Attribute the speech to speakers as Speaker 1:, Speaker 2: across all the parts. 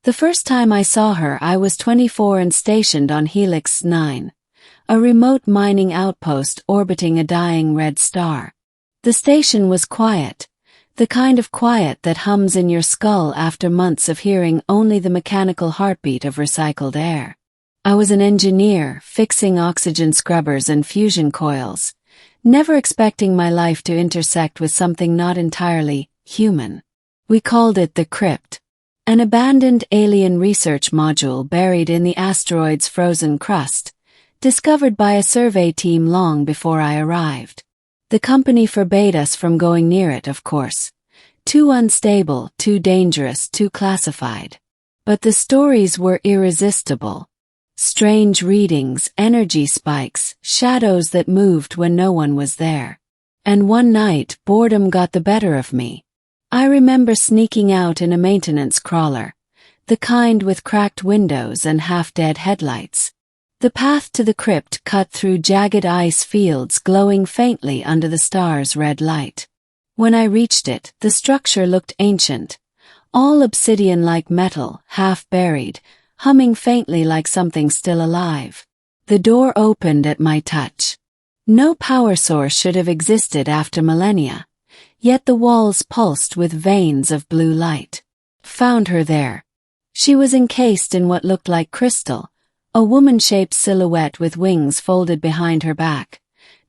Speaker 1: The first time I saw her I was 24 and stationed on Helix 9, a remote mining outpost orbiting a dying red star. The station was quiet, the kind of quiet that hums in your skull after months of hearing only the mechanical heartbeat of recycled air. I was an engineer, fixing oxygen scrubbers and fusion coils, never expecting my life to intersect with something not entirely human. We called it the Crypt, an abandoned alien research module buried in the asteroid's frozen crust, discovered by a survey team long before I arrived. The company forbade us from going near it, of course. Too unstable, too dangerous, too classified. But the stories were irresistible. Strange readings, energy spikes, shadows that moved when no one was there. And one night, boredom got the better of me. I remember sneaking out in a maintenance crawler, the kind with cracked windows and half-dead headlights. The path to the crypt cut through jagged ice fields glowing faintly under the star's red light. When I reached it, the structure looked ancient, all obsidian-like metal, half-buried, humming faintly like something still alive. The door opened at my touch. No power source should have existed after millennia, yet the walls pulsed with veins of blue light. Found her there. She was encased in what looked like crystal, a woman-shaped silhouette with wings folded behind her back,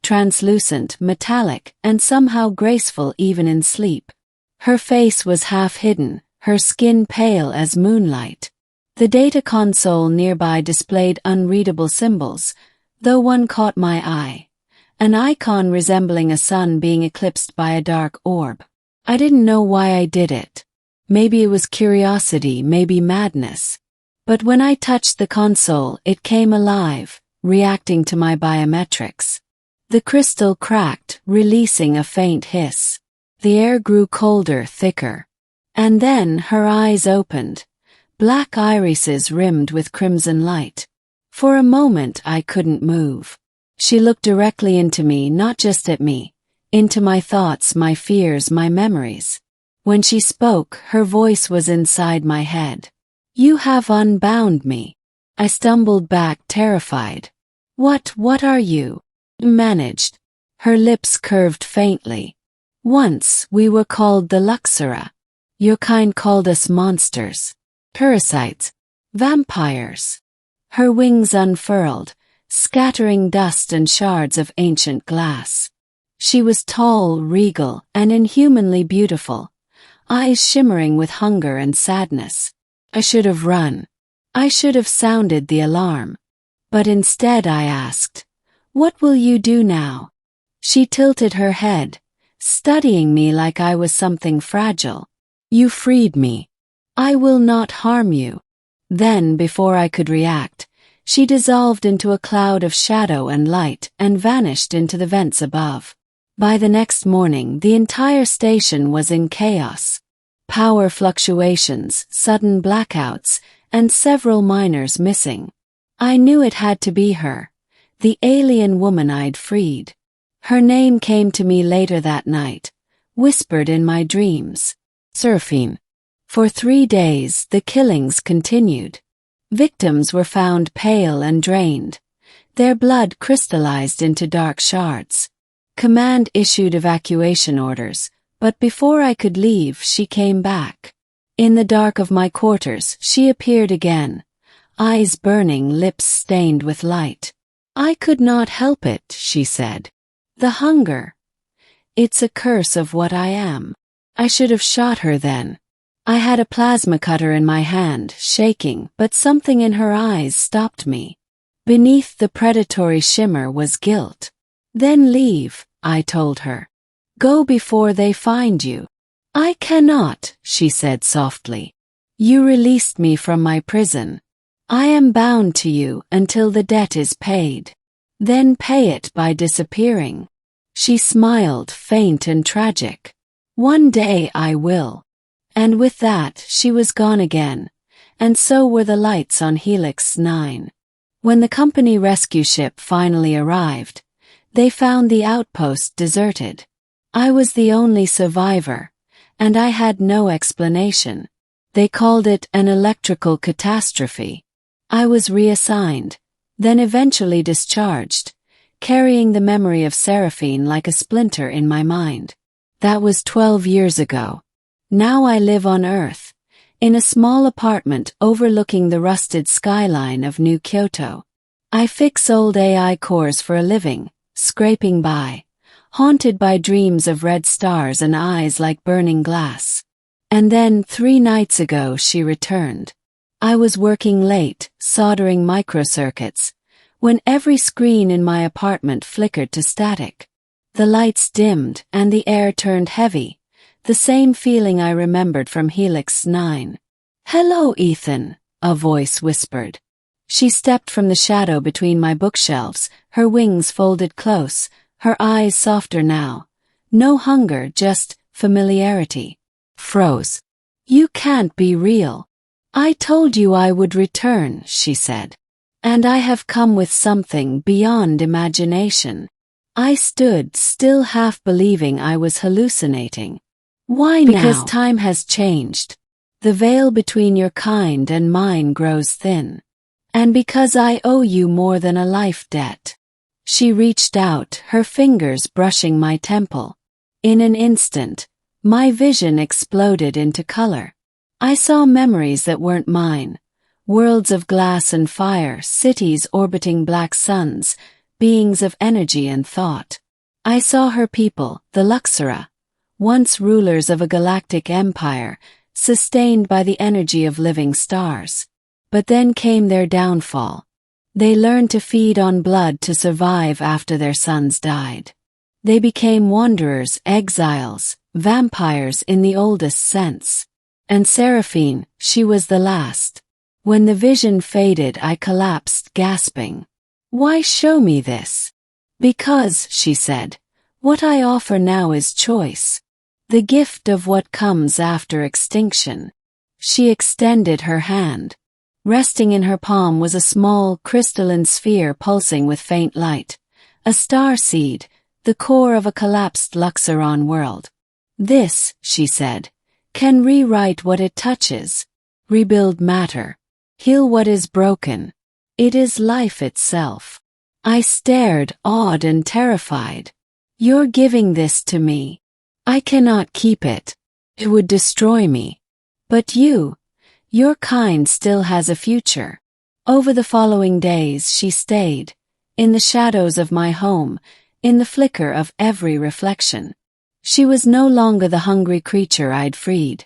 Speaker 1: translucent, metallic, and somehow graceful even in sleep. Her face was half hidden, her skin pale as moonlight. The data console nearby displayed unreadable symbols, though one caught my eye. An icon resembling a sun being eclipsed by a dark orb. I didn't know why I did it. Maybe it was curiosity, maybe madness. But when I touched the console, it came alive, reacting to my biometrics. The crystal cracked, releasing a faint hiss. The air grew colder, thicker. And then her eyes opened, black irises rimmed with crimson light. For a moment I couldn't move. She looked directly into me, not just at me, into my thoughts, my fears, my memories. When she spoke, her voice was inside my head. "You have unbound me." I stumbled back, terrified. What are you?" managed. Her lips curved faintly. "Once we were called the Luxora. Your kind called us monsters. Parasites. Vampires." Her wings unfurled, scattering dust and shards of ancient glass. She was tall, regal, and inhumanly beautiful, eyes shimmering with hunger and sadness. I should have run. I should have sounded the alarm. But instead I asked, "What will you do now?" She tilted her head, studying me like I was something fragile. "You freed me. I will not harm you." Then, before I could react, she dissolved into a cloud of shadow and light and vanished into the vents above. By the next morning, the entire station was in chaos. Power fluctuations, sudden blackouts, and several miners missing. I knew it had to be her, the alien woman I'd freed. Her name came to me later that night, whispered in my dreams. Seraphine. For 3 days, the killings continued. Victims were found pale and drained, their blood crystallized into dark shards. Command issued evacuation orders, but before I could leave, she came back. In the dark of my quarters, she appeared again, eyes burning, lips stained with light. "I could not help it," she said. "The hunger. It's a curse of what I am." I should have shot her then. I had a plasma cutter in my hand, shaking, but something in her eyes stopped me. Beneath the predatory shimmer was guilt. "Then leave," I told her. "Go before they find you." "I cannot," she said softly. "You released me from my prison. I am bound to you until the debt is paid. Then pay it by disappearing." She smiled, faint and tragic. "One day I will." And with that, she was gone again, and so were the lights on Helix 9. When the company rescue ship finally arrived, they found the outpost deserted. I was the only survivor, and I had no explanation. They called it an electrical catastrophe. I was reassigned, then eventually discharged, carrying the memory of Seraphine like a splinter in my mind. That was 12 years ago. Now I live on Earth, in a small apartment overlooking the rusted skyline of New Kyoto. I fix old AI cores for a living, scraping by, haunted by dreams of red stars and eyes like burning glass. And then 3 nights ago she returned. I was working late, soldering microcircuits, when every screen in my apartment flickered to static. The lights dimmed and the air turned heavy, the same feeling I remembered from Helix 9. "Hello, Ethan," a voice whispered. She stepped from the shadow between my bookshelves, her wings folded close, her eyes softer now. No hunger, just familiarity. Froze. "You can't be real. I told you I would return," she said. "And I have come with something beyond imagination." I stood still, half believing I was hallucinating. "Why now?" "Because time has changed. The veil between your kind and mine grows thin. And because I owe you more than a life debt." She reached out, her fingers brushing my temple. In an instant, my vision exploded into color. I saw memories that weren't mine. Worlds of glass and fire, cities orbiting black suns, beings of energy and thought. I saw her people, the Luxora, once rulers of a galactic empire, sustained by the energy of living stars. But then came their downfall. They learned to feed on blood to survive after their sons died. They became wanderers, exiles, vampires in the oldest sense. And Seraphine, she was the last. When the vision faded, I collapsed, gasping. "Why show me this?" "Because," she said, "what I offer now is choice. The gift of what comes after extinction." She extended her hand. Resting in her palm was a small, crystalline sphere pulsing with faint light. A star seed, the core of a collapsed Luxoran world. "This," she said, "can rewrite what it touches, rebuild matter, heal what is broken. It is life itself." I stared, awed and terrified. "You're giving this to me. I cannot keep it. It would destroy me. But your kind still has a future." Over the following days she stayed, in the shadows of my home, in the flicker of every reflection. She was no longer the hungry creature I'd freed.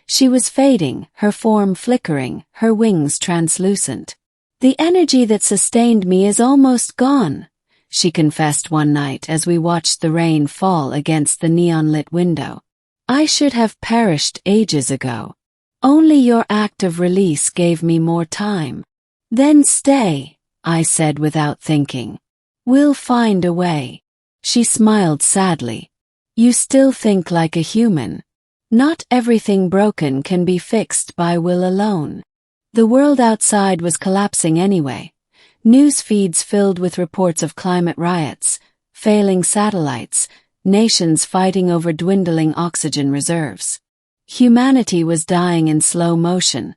Speaker 1: She was fading, her form flickering, her wings translucent. "The energy that sustained me is almost gone," she confessed one night as we watched the rain fall against the neon-lit window. "I should have perished ages ago. Only your act of release gave me more time." "Then stay," I said without thinking. "We'll find a way." She smiled sadly. "You still think like a human. Not everything broken can be fixed by will alone." The world outside was collapsing anyway. News feeds filled with reports of climate riots, failing satellites, nations fighting over dwindling oxygen reserves. Humanity was dying in slow motion,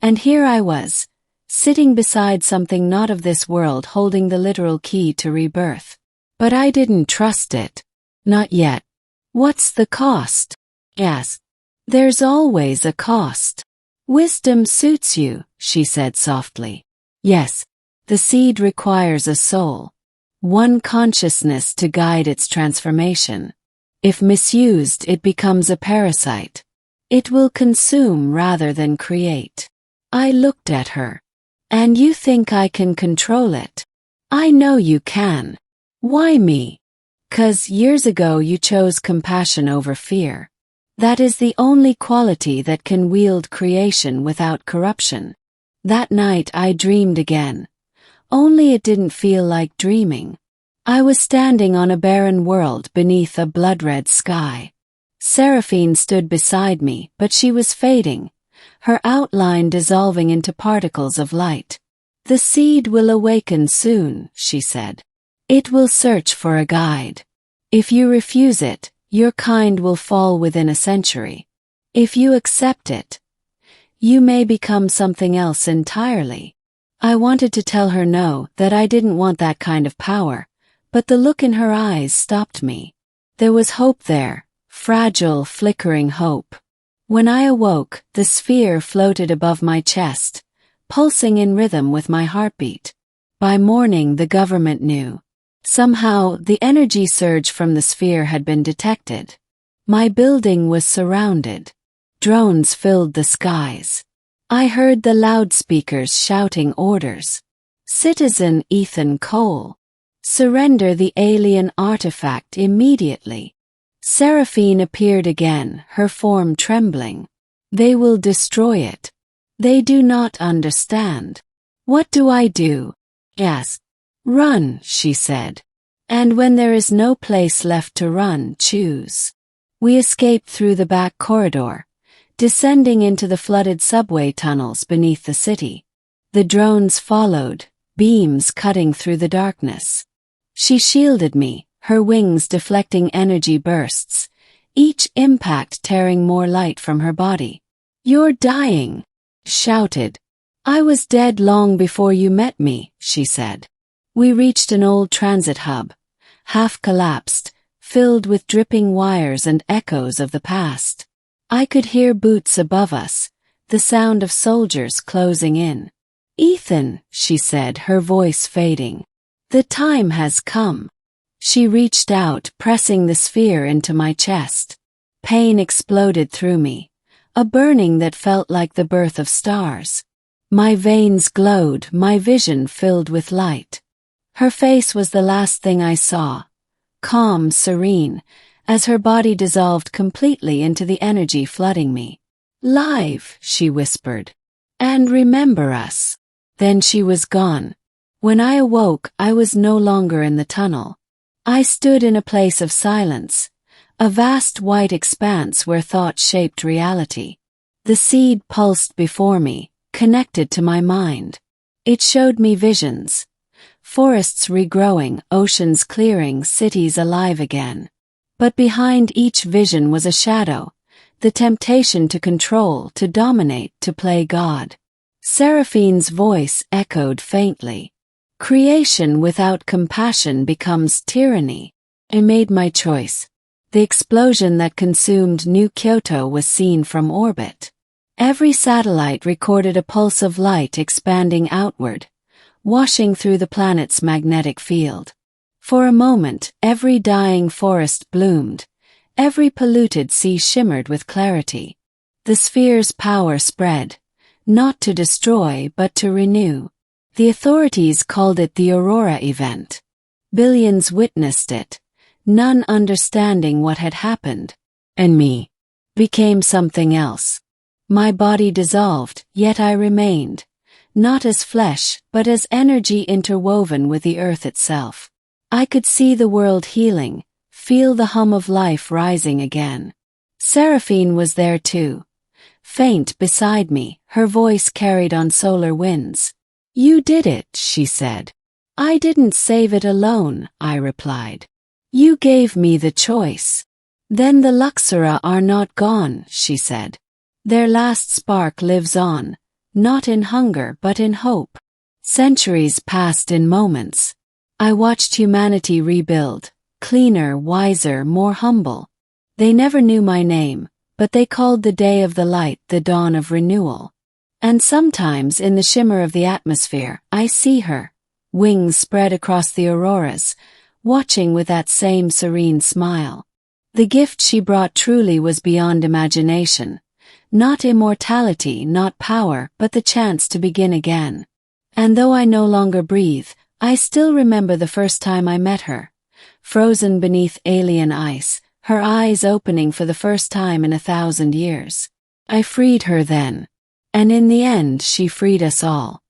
Speaker 1: and here I was, sitting beside something not of this world, holding the literal key to rebirth. But I didn't trust it. Not yet. "What's the cost?" "Yes. There's always a cost. Wisdom suits you," she said softly. "Yes. The seed requires a soul. One consciousness to guide its transformation. If misused, it becomes a parasite. It will consume rather than create." I looked at her. "And you think I can control it?" "I know you can." "Why me?" "'Cause years ago you chose compassion over fear. That is the only quality that can wield creation without corruption." That night I dreamed again. Only it didn't feel like dreaming. I was standing on a barren world beneath a blood-red sky. Seraphine stood beside me, but she was fading, her outline dissolving into particles of light. "The seed will awaken soon," she said. "It will search for a guide. If you refuse it, your kind will fall within a century. If you accept it, You may become something else entirely. I wanted to tell her no, that I didn't want that kind of power, but the look in her eyes stopped me. There was hope there, fragile, flickering hope. When I awoke, the sphere floated above my chest, pulsing in rhythm with my heartbeat. By morning, the government knew. Somehow, the energy surge from the sphere had been detected. My building was surrounded. Drones filled the skies. I heard the loudspeakers shouting orders. Citizen Ethan Cole. Surrender the alien artifact immediately. Seraphine appeared again, her form trembling. They will destroy it. They do not understand. What do I do? Yes. Run, she said. And when there is no place left to run, choose. We escaped through the back corridor, descending into the flooded subway tunnels beneath the city. The drones followed, beams cutting through the darkness. She shielded me, her wings deflecting energy bursts, each impact tearing more light from her body. You're dying, shouted. I was dead long before you met me, she said. We reached an old transit hub, half collapsed, filled with dripping wires and echoes of the past. I could hear boots above us, the sound of soldiers closing in. Ethan, she said, her voice fading. The time has come. She reached out, pressing the sphere into my chest. Pain exploded through me, a burning that felt like the birth of stars. My veins glowed, my vision filled with light. Her face was the last thing I saw, calm, serene, as her body dissolved completely into the energy flooding me. Live, she whispered. And remember us. Then she was gone. When I awoke, I was no longer in the tunnel. I stood in a place of silence, a vast white expanse where thought shaped reality. The seed pulsed before me, connected to my mind. It showed me visions. Forests regrowing, oceans clearing, cities alive again. But behind each vision was a shadow, the temptation to control, to dominate, to play God. Seraphine's voice echoed faintly. Creation without compassion becomes tyranny. I made my choice. The explosion that consumed New Kyoto was seen from orbit. Every satellite recorded a pulse of light expanding outward, washing through the planet's magnetic field. For a moment, every dying forest bloomed, every polluted sea shimmered with clarity. The sphere's power spread, not to destroy but to renew. The authorities called it the Aurora event. Billions witnessed it, none understanding what had happened. And me became something else. My body dissolved, yet I remained, not as flesh, but as energy interwoven with the earth itself. I could see the world healing, feel the hum of life rising again. Seraphine was there too. Faint beside me, her voice carried on solar winds. You did it, she said. I didn't save it alone, I replied. You gave me the choice. Then the Luxora are not gone, she said. Their last spark lives on, not in hunger but in hope. Centuries passed in moments. I watched humanity rebuild, cleaner, wiser, more humble. They never knew my name, but they called the day of the light the dawn of renewal. And sometimes in the shimmer of the atmosphere, I see her, wings spread across the auroras, watching with that same serene smile. The gift she brought truly was beyond imagination. Not immortality, not power, but the chance to begin again. And though I no longer breathe, I still remember the first time I met her. Frozen beneath alien ice, her eyes opening for the first time in 1,000 years. I freed her then. And in the end she freed us all.